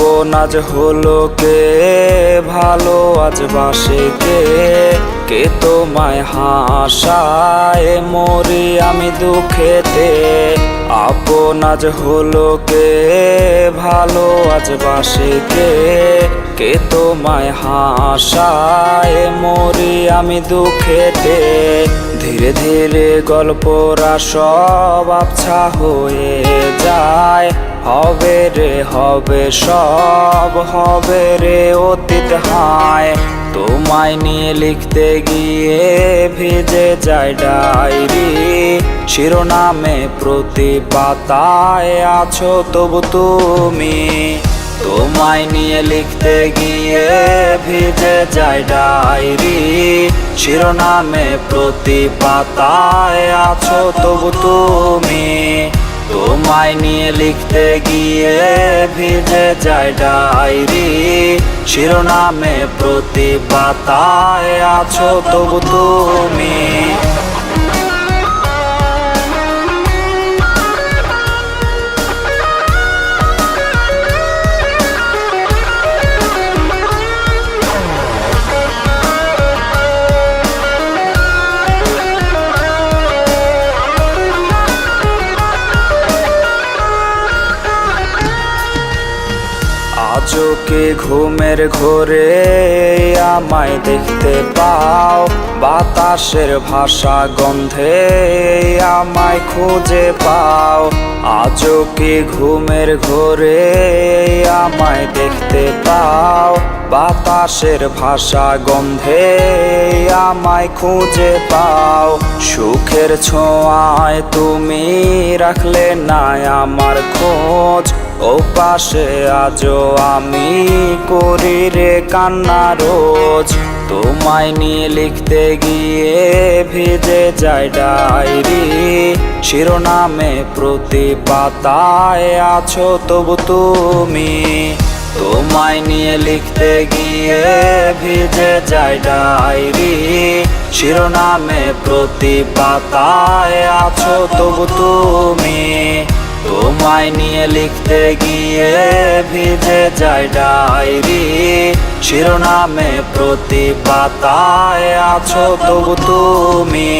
আপন আজ হলো কে, ভালো আজ বাসে কে, কে তোমায় হাসায় মরি আমি দুঃখেতে। আপন আজ হলো কে, ভালো আজ বাসে কে, কে তোমায় হাসায় মরি আমি দুঃখেতে। ধীরে ধীরে গল্পরা সব আবছা হয়ে যায়, হবে রে হবে সব, হবে রে অতীত হায়। তোমায় নিয়ে লিখতে গিয়ে ভিজে যায় ডায়েরি, শিরোনামে প্রতি পাতায় আছো তবু তুমি। তোমায় নিয়ে লিখতে গিয়ে ভিজে যায় ডায়েরি, শিরোনামে প্রতি পাতায় আছো তবু তুমি। তোমায় নিয়ে লিখতে গিয়ে ভিজে যায় ডায়েরি, শিরোনামে প্রতি পাতায় আছো তবু তুমি। আজও কি ঘুমের ঘোরে আমায় দেখতে পাও, বাতাসের ভাষা গন্ধে আমায় খুঁজে পাও। আজও কি ঘুমের ঘোরে আমায় দেখতে পাও, বাতাসের ভাষা গন্ধে আমায় খুঁজে পাও। সুখের ছোঁয়ায় তুমি রাখলে না আমার খোঁজ, ও পাশে আজও আমি করি রে কান্না রোজ। তোমায় নিয়ে লিখতে গিয়ে ভিজে যায় ডায়েরি, শিরোনামে প্রতি পাতায় আছো তবু তুমি। তোমায় নিয়ে লিখতে গিয়ে ভিজে যায় ডায়েরি, শিরোনামে প্রতি পাতায় আছো তবু তুমি। তোমায় নিয়ে লিখতে গিয়ে ভিজে যায় ডায়েরি, শিরোনামে প্রতি পাতায় আছো তবু তুমি।